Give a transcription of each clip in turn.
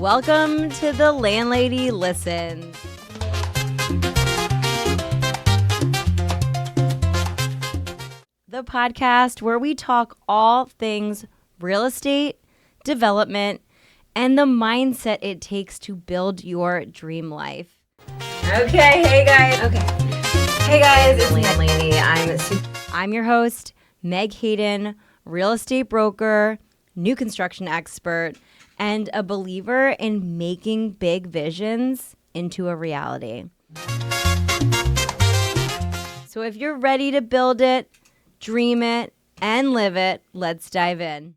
Welcome to The Landlady Listens. The podcast where we talk all things real estate, development, and the mindset it takes to build your dream life. Okay, hey guys. It's Landlady. I'm your host, Meg Hayden, real estate broker, new construction expert, and a believer in making big visions into a reality. So if you're ready to build it, dream it, and live it, let's dive in.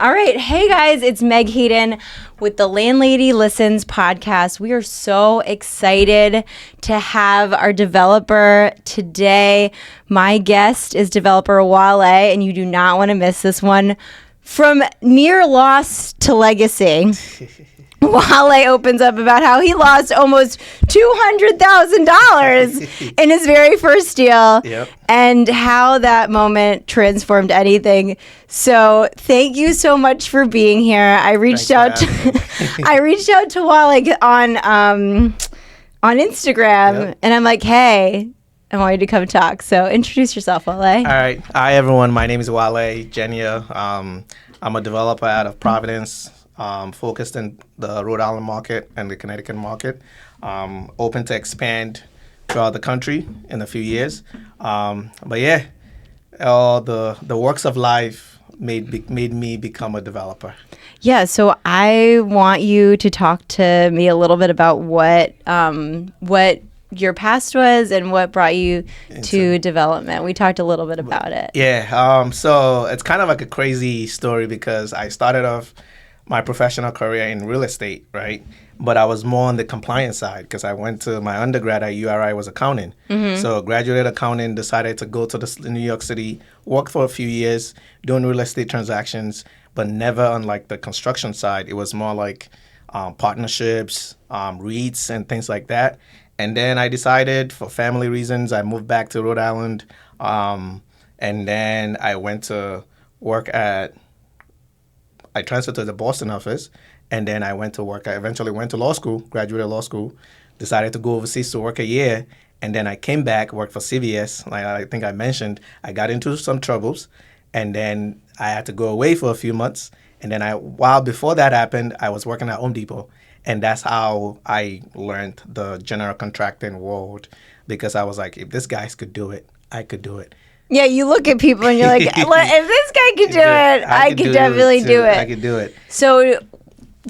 All right. Hey, guys, it's Meg Hayden with the Landlady Listens podcast. We are so excited to have our developer today. My guest is developer Wale, and you do not want to miss this one. From near loss to legacy, Wale opens up about how he lost almost $200,000 in his very first deal, and how that moment transformed anything. So thank you so much for being here. I reached out to Wale on Instagram, and I'm like, hey, I want you to come talk. So introduce yourself, Wale. All right. Hi, everyone. My name is Wale Jenyo. I'm a developer out of Providence. Focused in the Rhode Island market and the Connecticut market. Open to expand throughout the country in a few years. But yeah, all the works of life made me become a developer. Yeah, so I want you to talk to me a little bit about what your past was and what brought you to development. We talked a little bit about it. Yeah, so it's kind of like a crazy story because I started off my professional career in real estate, right? But I was more on the compliance side because I went to my undergrad at URI was accounting. Mm-hmm. So graduated accounting, decided to go to New York City, worked for a few years doing real estate transactions, but never on like the construction side. It was more like partnerships, REITs and things like that. And then I decided for family reasons, I moved back to Rhode Island. And then I went to work I transferred to the Boston office, and then I went to work. I eventually went to law school, graduated law school, decided to go overseas to work a year, and then I came back, worked for CVS. Like I think I mentioned, I got into some troubles, and then I had to go away for a few months. And then while before that happened, I was working at Home Depot, and that's how I learned the general contracting world, because I was like, if this guy could do it, I could do it. Yeah, you look at people and you're like, if this guy could do it, I could definitely do it. I could do it. So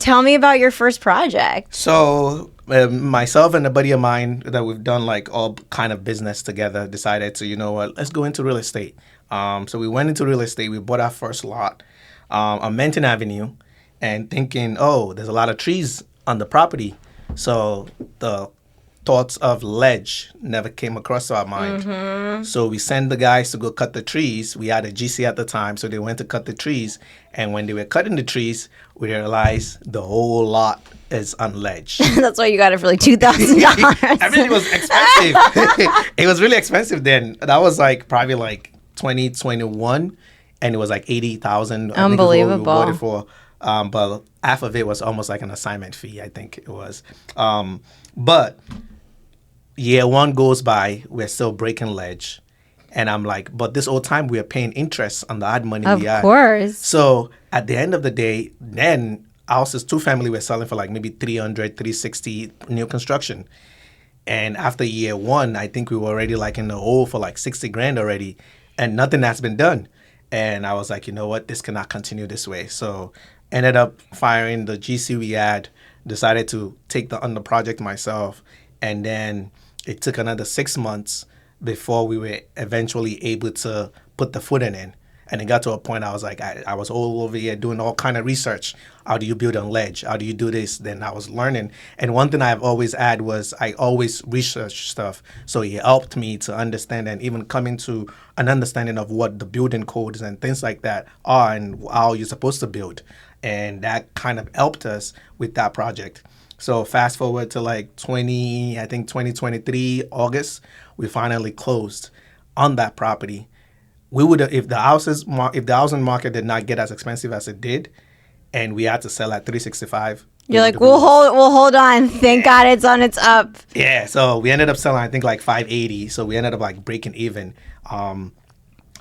tell me about your first project. So myself and a buddy of mine that we've done like all kind of business together decided to, you know what, let's go into real estate. So we went into real estate. We bought our first lot on Menton Avenue and thinking, oh, there's a lot of trees on the property. So the thoughts of ledge never came across our mind. Mm-hmm. So we sent the guys to go cut the trees. We had a GC at the time, so they went to cut the trees. And when they were cutting the trees, we realized the whole lot is on ledge. That's why you got it for like $2,000. I mean, it was expensive. It was really expensive then. That was like probably like 2021, and it was like $80,000. Unbelievable. We bought it for. But half of it was almost like an assignment fee, I think it was. But year one goes by, we're still breaking ledge. And I'm like, but this whole time we are paying interest on the hard money we had. Of course. So at the end of the day, then houses, 2-family were selling for like maybe $300,000, $360,000 new construction. And after year one, I think we were already like in the hole for like $60,000 already. And nothing has been done. And I was like, you know what, this cannot continue this way. So ended up firing the GC we had, decided to take on the project myself. And then it took another 6 months before we were eventually able to put the footing in. And it got to a point I was like, I was all over here doing all kind of research. How do you build on ledge? How do you do this? Then I was learning. And one thing I've always had was I always research stuff. So it helped me to understand and even come into an understanding of what the building codes and things like that are and how you're supposed to build. And that kind of helped us with that project. So fast forward to like 2023, August, we finally closed on that property. we would if the housing market did not get as expensive as it did, and we had to sell at 365. You're like, we'll hold on. Thank God it's on its up. Yeah, so we ended up selling, I think, like 580. So we ended up like breaking even on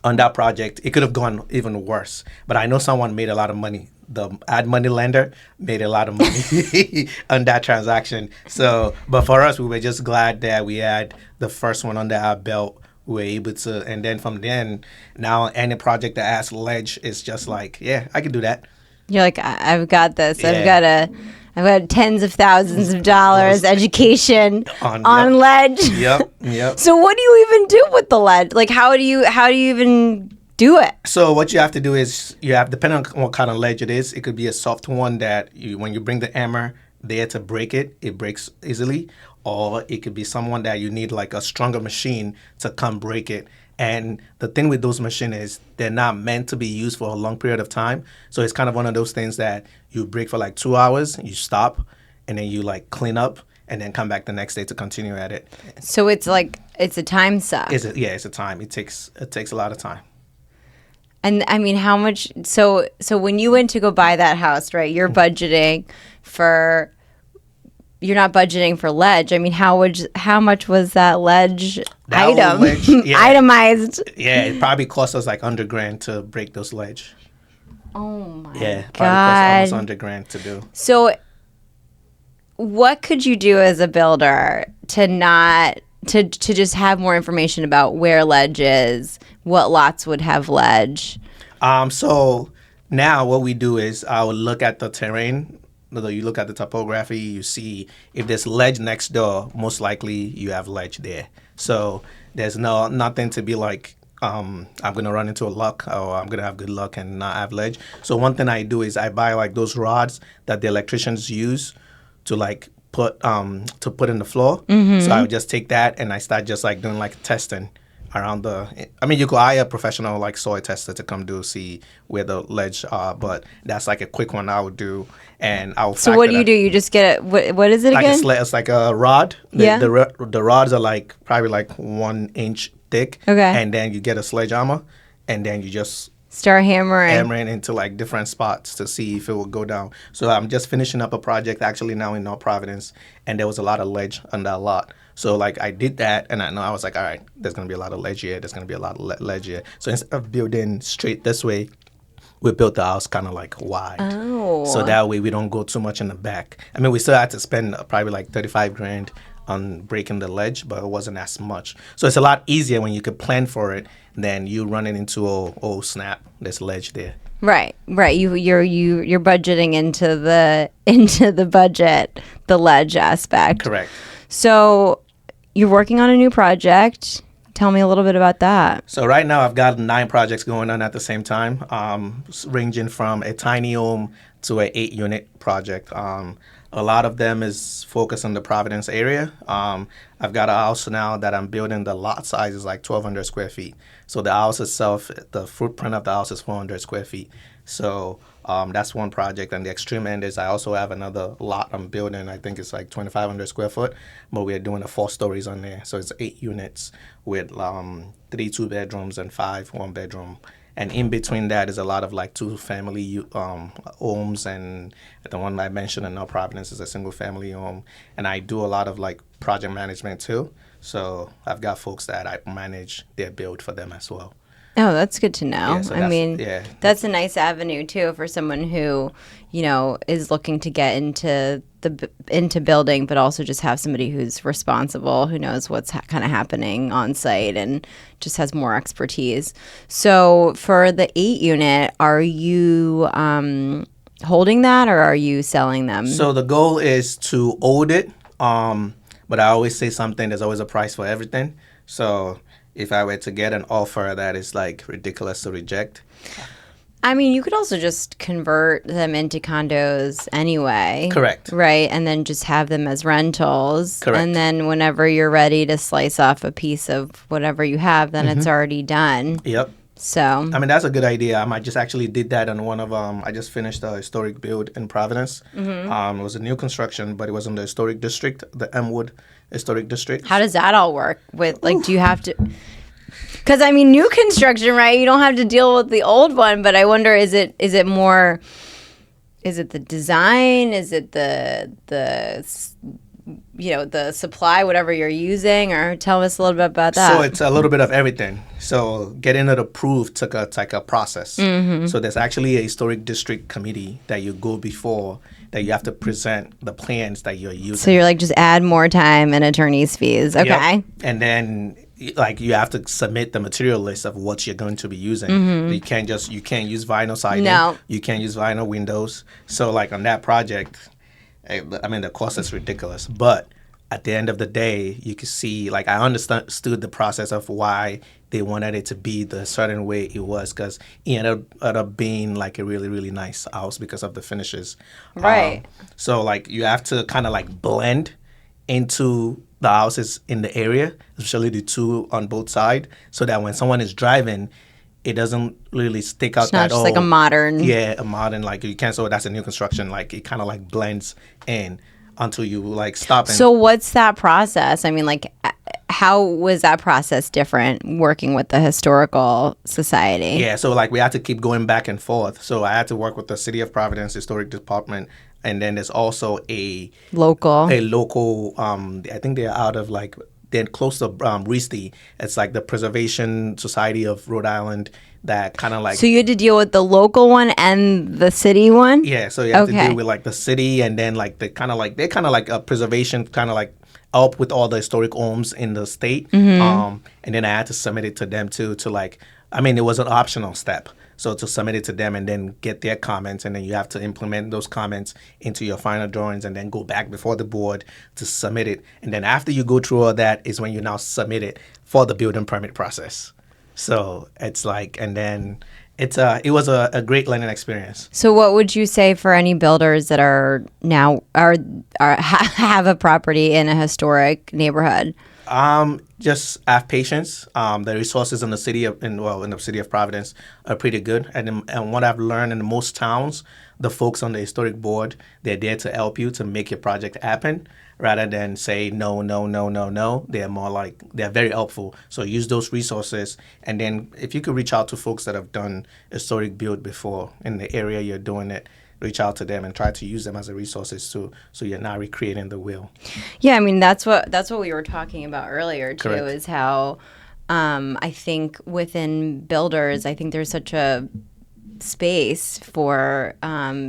that project. It could have gone even worse, but I know someone made a lot of money. The ad money lender made a lot of money on that transaction. So, but for us, we were just glad that we had the first one under our belt. We were able to, and then from then, now any project that has ledge is just like, yeah, I can do that. You're like, I've got this. Yeah. I've got tens of thousands of dollars education on ledge. Yep. So what do you even do with the ledge? Like, how do you even do it? So what you have to do is depending on what kind of ledge it is, it could be a soft one that when you bring the hammer there to break it, it breaks easily. Or it could be someone that you need like a stronger machine to come break it. And the thing with those machines is they're not meant to be used for a long period of time. So it's kind of one of those things that you break for like 2 hours, you stop, and then you like clean up and then come back the next day to continue at it. So it's like, it's a time suck. It's a time. It takes a lot of time. And I mean, how much, so when you went to go buy that house, right, you're budgeting for, you're not budgeting for ledge. I mean, how much was that ledge item? Itemized. Yeah, it probably cost us like $100,000 to break those ledge. Oh my God. God. Probably cost almost $100,000 to do. So what could you do as a builder to just have more information about where ledge is, what lots would have ledge? So now what we do is I would look at the terrain. You look at the topography, you see if there's ledge next door, most likely you have ledge there. So there's nothing to be like, I'm going to run into a luck or I'm going to have good luck and not have ledge. So one thing I do is I buy like those rods that the electricians use to like put in the floor. Mm-hmm. So I would just take that and I start just like doing like testing around you could hire a professional like soil tester to come see where the ledge are, but that's like a quick one I would do. And I'll So what do you do? You just get it, what is it like again? It's like a rod. Yeah. The rods are like probably like 1 inch thick. Okay. And then you get a sledgehammer and then you just start hammering into like different spots to see if it will go down. So I'm just finishing up a project actually now in North Providence, and there was a lot of ledge on that lot. So like I did that, and I was like, all right, there's gonna be a lot of ledge here. There's gonna be a lot of ledge here. So instead of building straight this way, we built the house kind of like wide. Oh. So that way we don't go too much in the back. I mean, we still had to spend probably like $35,000 on breaking the ledge, but it wasn't as much. So it's a lot easier when you could plan for it than you running into oh snap, there's ledge there. Right. You're budgeting into the budget, the ledge aspect. Correct. So you're working on a new project. Tell me a little bit about that. So right now I've got 9 projects going on at the same time, ranging from a tiny home to an 8-unit project. A lot of them is focused on the Providence area. I've got a house now that I'm building. The lot size is like 1,200 square feet. So the house itself, the footprint of the house is 400 square feet. So that's one project. And the extreme end is I also have another lot I'm building. I think it's like 2,500 square foot, but we're doing 4 stories on there. So it's 8 units with 3 2-bedrooms and 5 1-bedroom. And in between that is a lot of like 2-family homes, and the one I mentioned in North Providence is a single-family home. And I do a lot of like project management too. So I've got folks that I manage their build for them as well. Oh, that's good to know. Yeah, so that's a nice avenue too for someone who, is looking to get into building, but also just have somebody who's responsible, who knows what's kind of happening on site and just has more expertise. So for the 8-unit, are you holding that or are you selling them? So the goal is to hold it, but I always say something, there's always a price for everything. So if I were to get an offer that is like ridiculous to reject. I mean, you could also just convert them into condos anyway. Correct. Right, and then just have them as rentals. Correct. And then whenever you're ready to slice off a piece of whatever you have, then it's already done. Yep. So. I mean, that's a good idea. I just actually did that on one of I just finished a historic build in Providence. Mm-hmm. It was a new construction, but it was in the historic district, the Elmwood Historic District. How does that all work? With do you have to? Because I mean, new construction, right? You don't have to deal with the old one, but I wonder, is it more? Is it the design? Is it the supply, whatever you're using? Or tell us a little bit about that. So it's a little bit of everything. So getting it approved took a process. Mm-hmm. So there's actually a historic district committee that you go before, that you have to present the plans that you're using. So you're like, just add more time and attorney's fees. Okay. Yep. And then like you have to submit the material list of what you're going to be using. You can't use vinyl siding. No. You can't use vinyl windows. So like on that project, I mean the cost is ridiculous. But at the end of the day, you can see, like, I understood the process of why they wanted it to be the certain way it was, because it ended up being like a really, really nice house because of the finishes. Right. So like you have to kind of like blend into the houses in the area, especially the two on both sides, so that when someone is driving, it doesn't really stick out it's not at just all. Like a modern. Yeah, a modern, like you can't. So that's a new construction. Like it kind of like blends in until you like stop. So what's that process? I mean, like, how was that process different working with the historical society? Yeah, so like we had to keep going back and forth. So I had to work with the City of Providence Historic Department, and then there's also a local. I think they're out of like they're close to RISD. It's like the Preservation Society of Rhode Island. That kind of like. So you had to deal with the local one and the city one. Yeah, so you have to deal with like the city, and then like they're kind of like a preservation, kind of like help with all the historic homes in the state. And then I had to submit it to them too. To like, I mean, it was an optional step. So to submit it to them and then get their comments, and then you have to implement those comments into your final drawings, and then go back before the board to submit it. And then after you go through all that is when you now submit it for the building permit process. So it's like, and then it was a great learning experience. So what would you say for any builders that are now have a property in a historic neighborhood? Just have patience. The resources in the city of Providence are pretty good. And what I've learned in most towns, the folks on the historic board, they're there to help you to make your project happen, rather than say no. They're more like, they're very helpful. So use those resources. And then if you could reach out to folks that have done historic build before in the area you're doing it, reach out to them and try to use them as a resources too, so you're not recreating the wheel. Yeah, I mean, that's what we were talking about earlier too. Correct. Is how I think within builders, I think there's such a space for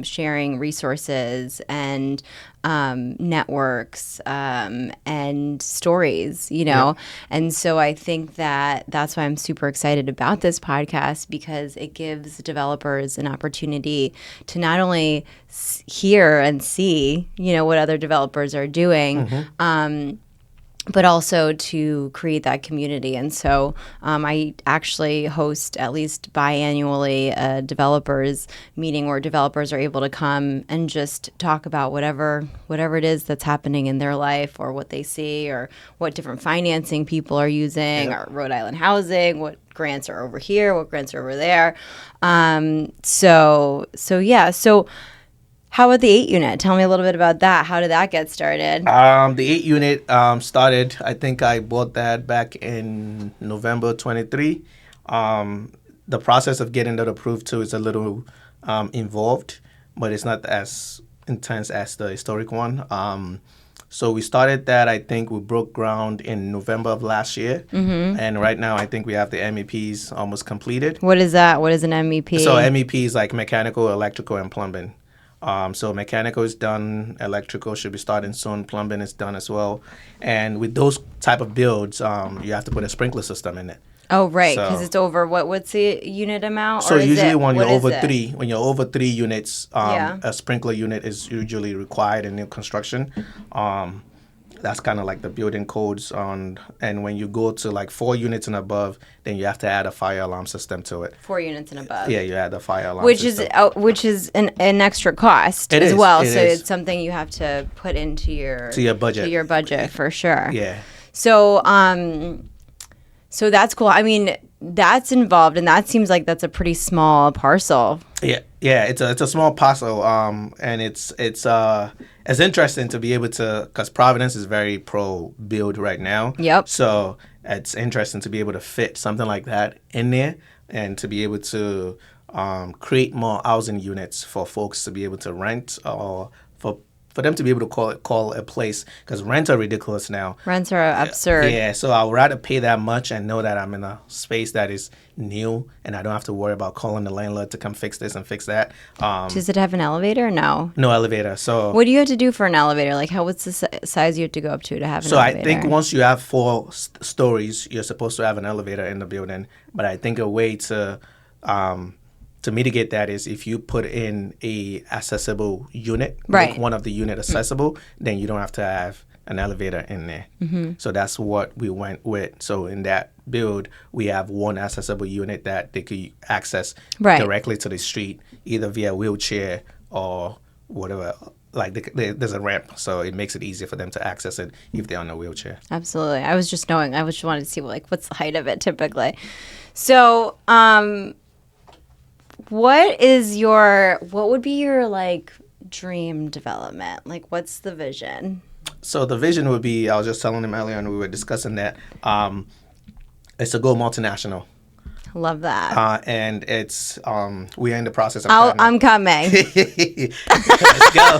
sharing resources and networks and stories, Yep. And so I think that's why I'm super excited about this podcast, because it gives developers an opportunity to not only hear and see, what other developers are doing, but also to create that community. And so I actually host at least biannually a developers meeting where developers are able to come and just talk about whatever it is that's happening in their life, or what they see, or what different financing people are using, or Rhode Island housing, what grants are over here, what grants are over there. So how about the 8 unit? Tell me a little bit about that. How did that get started? The 8 unit started, I think I bought that back in November 23. The process of getting that approved too is a little involved, but it's not as intense as the historic one. So we started that, I think we broke ground in November of last year. And right now I think we have the MEPs almost completed. What is that? What is an MEP? So MEP is like mechanical, electrical, and plumbing. So mechanical is done, electrical should be starting soon, plumbing is done as well. And with those type of builds, you have to put a sprinkler system in it. Oh, right, because it's over, what's the unit amount? So usually when you're over 3 units, a sprinkler unit is usually required in new construction. That's kind of like the building codes on, and when you go to like 4 units and above, then you have to add a fire alarm system to it. 4 units and above. Yeah, you add the fire alarm which system. Which is an extra cost as well. So it's something you have to put into your budget. To your budget for sure. Yeah. So so that's cool. I mean, that's involved, and that seems like that's a pretty small parcel. Yeah, it's a small parcel, and it's interesting to be able to, because Providence is very pro build right now. Yep. So it's interesting to be able to fit something like that in there, and to be able to create more housing units for folks to be able to rent, or for them to be able to call a place, because rents are ridiculous now. Rents are absurd. Yeah, so I would rather pay that much and know that I'm in a space that is new, and I don't have to worry about calling the landlord to come fix this and fix that. Does it have an elevator? No. No elevator. So What do you have to do for an elevator? Like, what's the size you have to go up to have an so elevator? I think once you have 4 stories, you're supposed to have an elevator in the building. But I think a way to mitigate that is if you put in a accessible unit, Right. make one of the unit accessible, then you don't have to have an elevator in there. Mm-hmm. So that's what we went with. So in that build, we have one accessible unit that they could access Right. directly to the street, either via wheelchair or whatever. Like there's a ramp, so it makes it easier for them to access it if they're on a wheelchair. Absolutely. I was just wanted to see what's the height of it typically. So, what would be your like dream development? Like, what's the vision? So the vision would be, I was just telling him earlier, and we were discussing that, it's to go multinational. Love that. And it's, we're in the process of I'm coming. Let's go.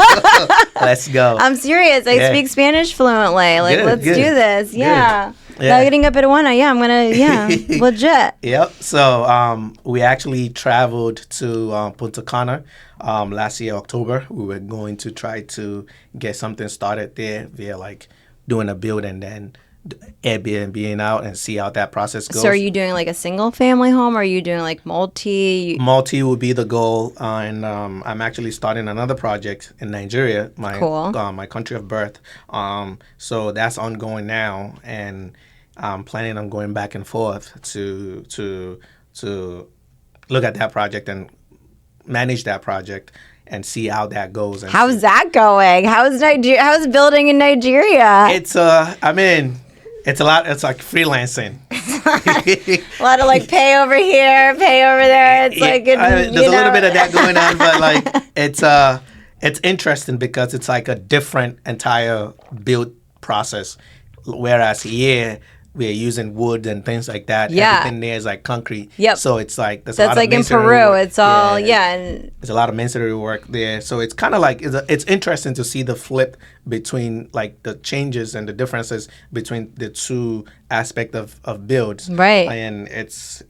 Let's go. I'm serious. I Yeah. speak Spanish fluently. Like, Good, let's good, do this. good. Yeah. Yeah. Now getting up at 1, I'm gonna, legit. Yep. So we actually traveled to Punta Cana last year, October. We were going to try to get something started there via like doing a build and then Airbnb out and see how that process goes. So are you doing like a single family home or are you doing like multi? Multi would be the goal, and I'm actually starting another project in Nigeria, my Cool. My country of birth. So that's ongoing now, and I'm planning on going back and forth to look at that project and manage that project and see how that goes. And How's that going? How's building in Nigeria? It's it's a lot. It's like freelancing. A lot of like pay over here, pay over there. It's like there's a little bit of that going on, but like it's interesting because it's like a different entire build process. Whereas here we're using wood and things like that. Yeah. Everything there is like concrete. Yep. So it's like there's a That's lot like of in masonry Peru. work. It's all Yeah. and There's a lot of masonry work there. So it's kind of like it's interesting to see the flip between like the changes and the differences between the two aspect of builds. Right. And it's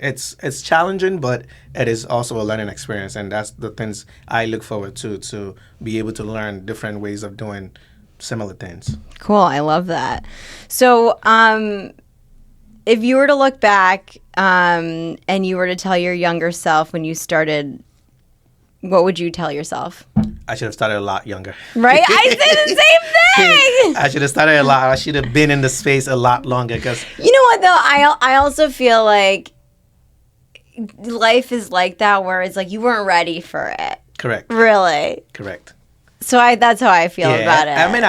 challenging, but it is also a learning experience, and that's the things I look forward to be able to learn different ways of doing similar things. cool. I love that. So, if you were to look back and you were to tell your younger self when you started, what would you tell yourself? I should have started a lot younger. Right? I say the same thing. I should have started a lot. I should have been in the space a lot longer because You know what though? I also feel like life is like that where it's like you weren't ready for it. correct. Really. Correct. So that's how I feel about it. I mean,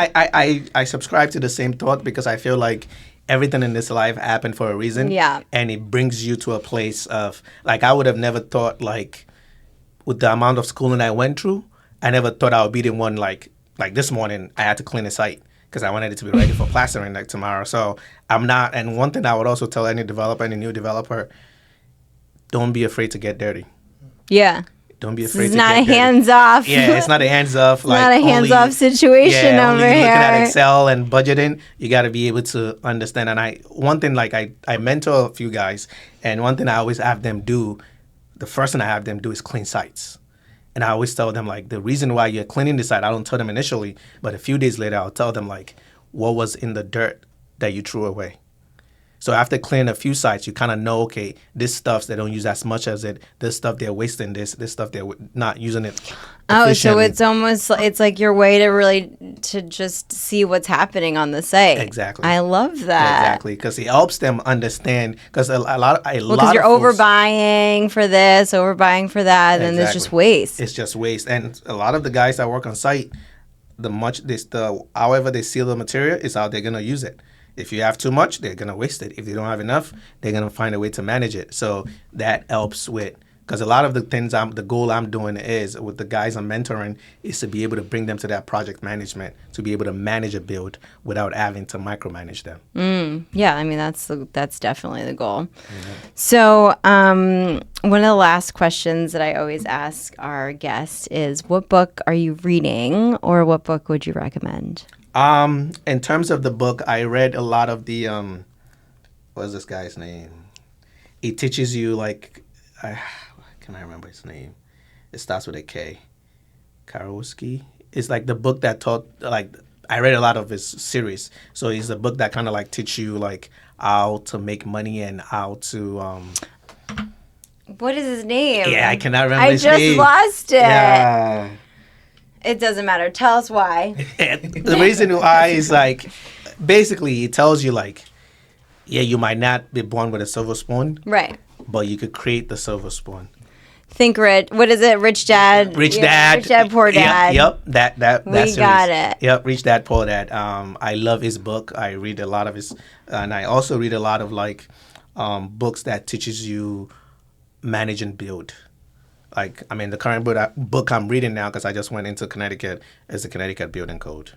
I subscribe to the same thought because I feel like everything in this life happened for a reason. Yeah. And it brings you to a place of, like, I would have never thought, like, with the amount of schooling I went through, I never thought I would be the one, like this morning, I had to clean the site because I wanted it to be ready for plastering like tomorrow. So I'm not, and one thing I would also tell any new developer, don't be afraid to get dirty. Yeah. Don't be afraid It's to not get a dirty. hands off. Yeah, it's not a hands off. It's not a hands off situation over only here. looking at Excel and budgeting, you got to be able to understand. And one thing, like I mentor a few guys, and one thing I always have them do, the first thing I have them do is clean sites. And I always tell them, like, the reason why you're cleaning the site, I don't tell them initially, but a few days later, I'll tell them, like, what was in the dirt that you threw away. So after clearing a few sites, you kind of know, okay, this stuff they don't use as much as it. This stuff they're wasting. This stuff they're not using it. Oh, so efficiently. it's like your way to just see what's happening on the site. Exactly. I love that. Exactly, because it helps them understand. Because a lot Because of you're folks, overbuying for this, overbuying for that, and there's just waste. It's just waste, and a lot of the guys that work on site, however they seal the material is how they're gonna use it. If you have too much, they're gonna waste it. If they don't have enough, they're gonna find a way to manage it. So that helps with Because a lot of the things the goal I'm doing is with the guys I'm mentoring is to be able to bring them to that project management, to be able to manage a build without having to micromanage them. Yeah, I mean that's definitely the goal. So one of the last questions that I always ask our guests is, what book are you reading, or what book would you recommend? In terms of the book, I read a lot of the what's this guy's name? It teaches you like can I remember his name? It starts with a K. Karowski. It's like the book that taught like I read a lot of his series. So it's a book that kind of like teach you like how to make money and how to What is his name? yeah, I cannot remember I his just name. lost it. Yeah. It doesn't matter. Tell us why. The reason why is like basically it tells you like yeah, you might not be born with a silver spoon, Right. but you could create the silver spoon. Think Rich. What is it? Rich Dad. Rich Dad. Rich Dad, Poor Dad. Yep. That We series. got it. Yep. Rich Dad, Poor Dad. I love his book. I read a lot of his, and I also read a lot of like books that teaches you manage and build. Like I mean, the current book I'm reading now because I just went into Connecticut is the Connecticut Building Code.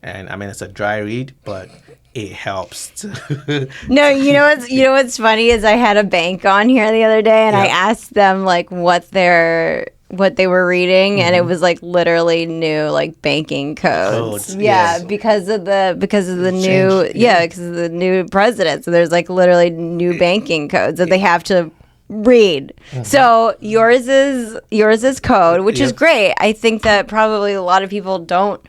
And I mean, it's a dry read, but it helps. No, you know what's funny is I had a bank on here the other day, and I Yep. asked them like what they were reading, and it was like literally new like banking codes. Codes, Yeah, yes. because of the new Change, yeah. because of the new president. So there's like literally new banking codes that they have to read. So yours is code, which is Yep. great. I think that probably a lot of people don't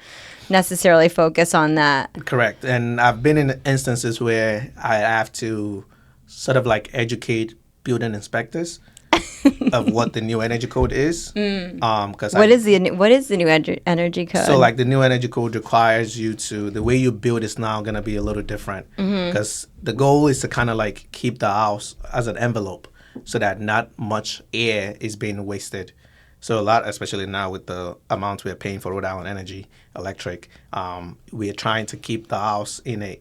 necessarily focus on that. Correct. And I've been in instances where I have to sort of like educate building inspectors of what the new energy code is. Because What is the new energy code? So like the new energy code requires you to, the way you build is now going to be a little different. Because the goal is to kind of like keep the house as an envelope so that not much air is being wasted. So a lot, especially now with the amount we're paying for Rhode Island Energy Electric, we're trying to keep the house and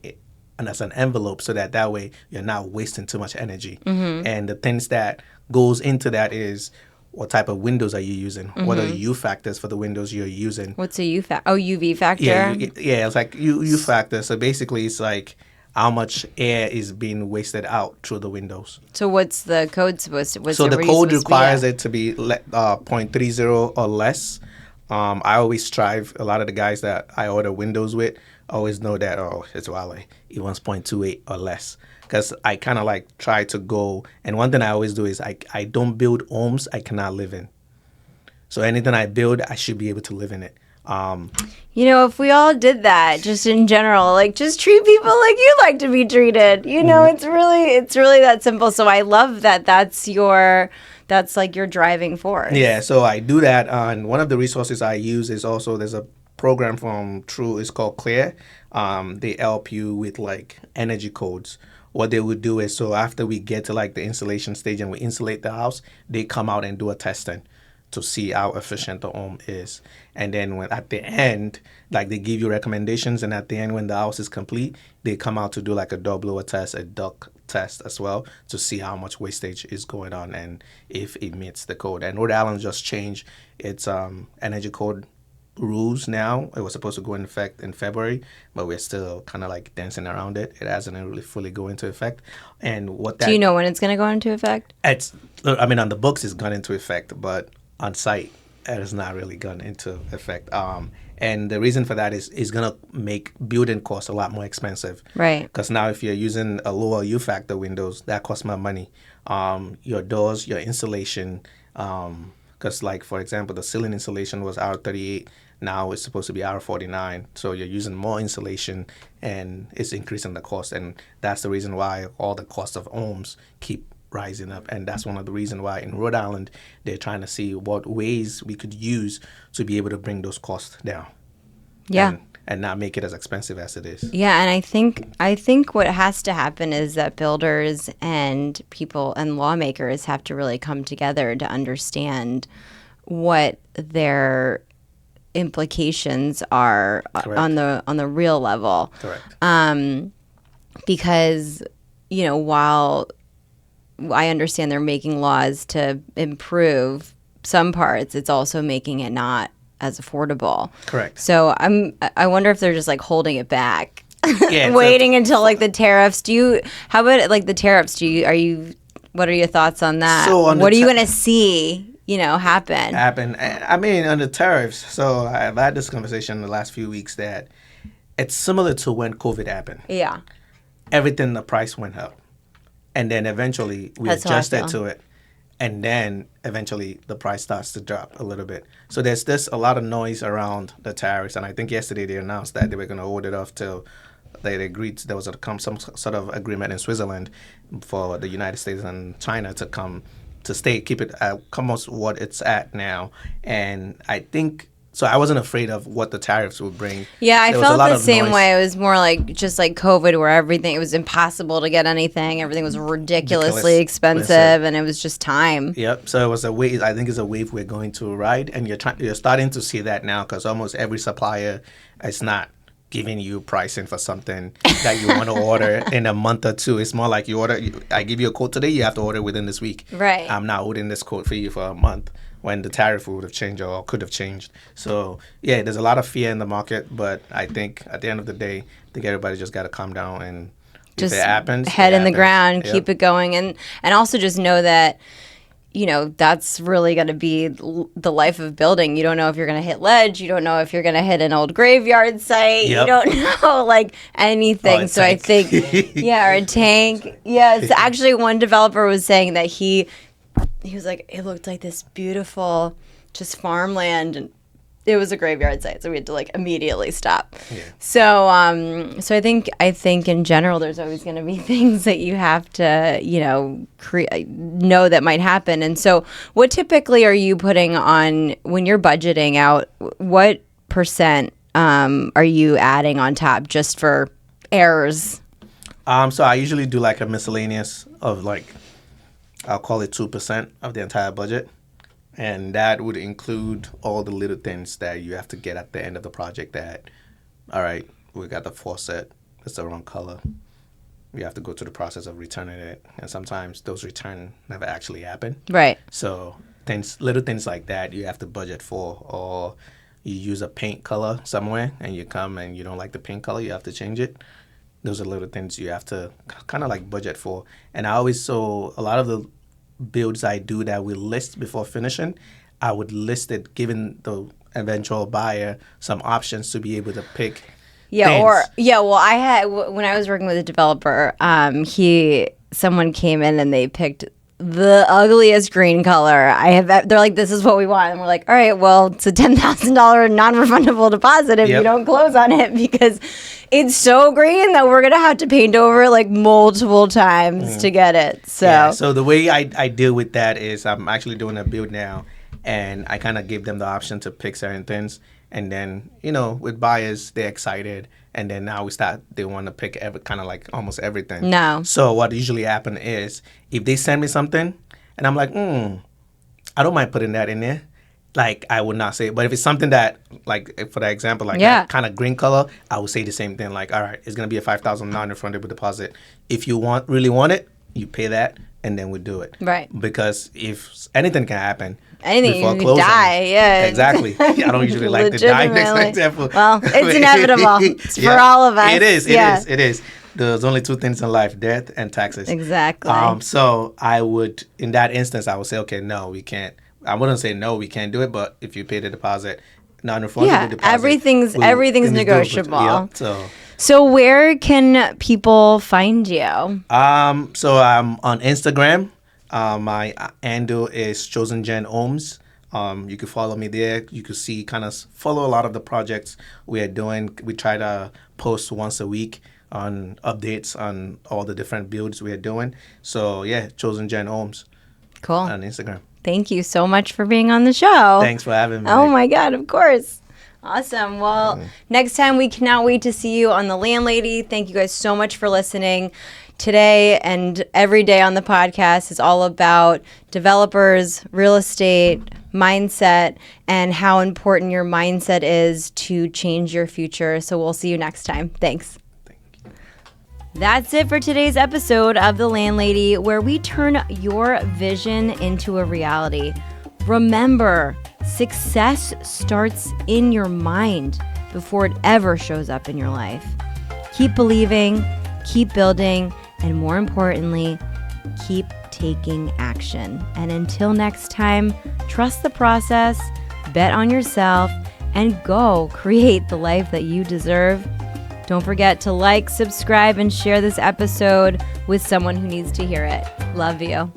as an envelope so that way you're not wasting too much energy. And the things that goes into that is what type of windows are you using? What are the U factors for the windows you're using? What's a UV factor? Yeah, it's like U factor. So basically, it's like how much air is being wasted out through the windows. So what's the code supposed to? So the code requires it to be 0.30 or less. I always strive. A lot of the guys that I order windows with always know that it's Wale. He wants 0.28 or less. Because I kind of like try to go. And one thing I always do is I don't build homes I cannot live in. So anything I build, I should be able to live in it. If we all did that, just in general, like just treat people like you like to be treated. It's really that simple. So I love that. That's like your driving force. Yeah. So I do that. And one of the resources I use is also there's a program from True. It's called Clear. They help you with like energy codes. What they would do is so after we get to like the installation stage and we insulate the house, they come out and do a testing to see how efficient the home is. And then when at the end, like they give you recommendations, and at the end when the house is complete, they come out to do like a door blower test, a duct test as well to see how much wastage is going on and if it meets the code. And Rhode Island just changed its energy code rules now. It was supposed to go into effect in February, but we're still kind of like dancing around it. It hasn't really fully go into effect. And what that Do you know when it's going to go into effect? on the books it's gone into effect, but on site it has not really gone into effect. And the reason for that is it's going to make building costs a lot more expensive. Right. Because now if you're using a lower U factor windows, that costs more money. Your doors, your insulation, because like, for example, the ceiling insulation was R38. Now it's supposed to be R49. So you're using more insulation and it's increasing the cost. And that's the reason why all the cost of homes keep rising up. And that's one of the reasons why in Rhode Island, they're trying to see what ways we could use to be able to bring those costs down. Yeah. And not make it as expensive as it is. Yeah, and I think what has to happen is that builders and people and lawmakers have to really come together to understand what their implications are on the real level. Correct. Because while I understand they're making laws to improve some parts, it's also making it not as affordable. Correct. So I wonder if they're just like holding it back, Yeah, waiting until like the tariffs. How about like the tariffs? What are your thoughts on that? So on what are you going to see, happen? I mean, on the tariffs, so I've had this conversation in the last few weeks that it's similar to when COVID happened. Yeah. Everything, the price went up. And then eventually we That's how I adjusted feel. to it. And then eventually the price starts to drop a little bit. So there's a lot of noise around the tariffs. And I think yesterday they announced that they were going to hold it off till they agreed there was some sort of agreement in Switzerland for the United States and China to keep it at almost what it's at now. And I think, so I wasn't afraid of what the tariffs would bring. Yeah, I There was a felt lot the of same noise. way. It was more like just like COVID, where it was impossible to get anything. Everything was ridiculously expensive, and it was just time. Yep. So it was a wave. I think it's a wave we're going to ride, and you're starting to see that now because almost every supplier is not giving you pricing for something that you want to order in a month or two. It's more like I give you a quote today, you have to order within this week. Right. I'm not holding this quote for you for a month when the tariff would have changed or could have changed. So yeah, there's a lot of fear in the market, but I think at the end of the day, I think everybody just got to calm down and Just if it happens, head it in the happens. ground, Yep. keep it going, and also just know that that's really going to be the life of building. You don't know if you're going to hit ledge. You don't know if you're going to hit an old graveyard site. Yep. You don't know like anything. Or a So I tank. think, or a tank. Yeah. It's actually one developer was saying that he was like, it looked like this beautiful just farmland, and it was a graveyard site, so we had to like immediately stop. Yeah. So I think in general there's always going to be things that you have to know that might happen. And so what typically are you putting on when you're budgeting out? What percent are you adding on top just for errors? So I usually do like a miscellaneous of like, I'll call it 2% of the entire budget. And that would include all the little things that you have to get at the end of the project that, all right, we got the faucet, it's the wrong color. We have to go through the process of returning it. And sometimes those returns never actually happen. Right. So little things like that you have to budget for. Or you use a paint color somewhere and you come and you don't like the paint color, you have to change it. Those are little things you have to kind of like budget for. And a lot of the builds I do that we list before finishing, I would list it giving the eventual buyer some options to be able to pick. Yeah, things. well, I had when I was working with a developer, someone came in and they picked the ugliest green color. They're like, this is what we want, and we're like, all right, well, it's a $10,000 non-refundable deposit if you don't close on it because it's so green that we're gonna have to paint over it like multiple times to get it. So Yeah, so the way I deal with that is I'm actually doing a build now, and I kind of give them the option to pick certain things. And then, with buyers, they're excited. And then now they want to pick kind of like almost everything. No. So what usually happens is if they send me something and I'm like, I don't mind putting that in there. Like, I would not say it. But if it's something that, like, for that example, like that kind of green color, I would say the same thing. Like, all right, it's going to be a $5,000 non-refundable deposit. If you really want it, you pay that, and then we do it. Right. Because if anything can happen. Anything, before you could closing. die, yeah. Exactly. I don't usually like to die, for Legitimately. example. Well, it's inevitable. It's for all of us. It is. Yeah. It is. There's only two things in life: death and taxes. Exactly. So I would, in that instance, I would say, okay, no, we can't. I wouldn't say no, we can't do it. But if you pay the deposit, non-refundable deposit, everything's negotiable. Yep, so where can people find you? So I'm on Instagram. My handle is Chosen Jen Ohms. You can follow me there. You can follow a lot of the projects we are doing. We try to post once a week on updates on all the different builds we are doing. So yeah, Chosen Jen Ohms. Cool. On Instagram. Thank you so much for being on the show. Thanks for having me. Oh my God, of course. Awesome. Well, next time we cannot wait to see you on The Landlady. Thank you guys so much for listening. Today and every day on the podcast is all about developers, real estate, mindset, and how important your mindset is to change your future. So we'll see you next time. Thanks. Thank you. That's it for today's episode of The Landlady, where we turn your vision into a reality. Remember, success starts in your mind before it ever shows up in your life. Keep believing, keep building, and more importantly, keep taking action. And until next time, trust the process, bet on yourself, and go create the life that you deserve. Don't forget to like, subscribe, and share this episode with someone who needs to hear it. Love you.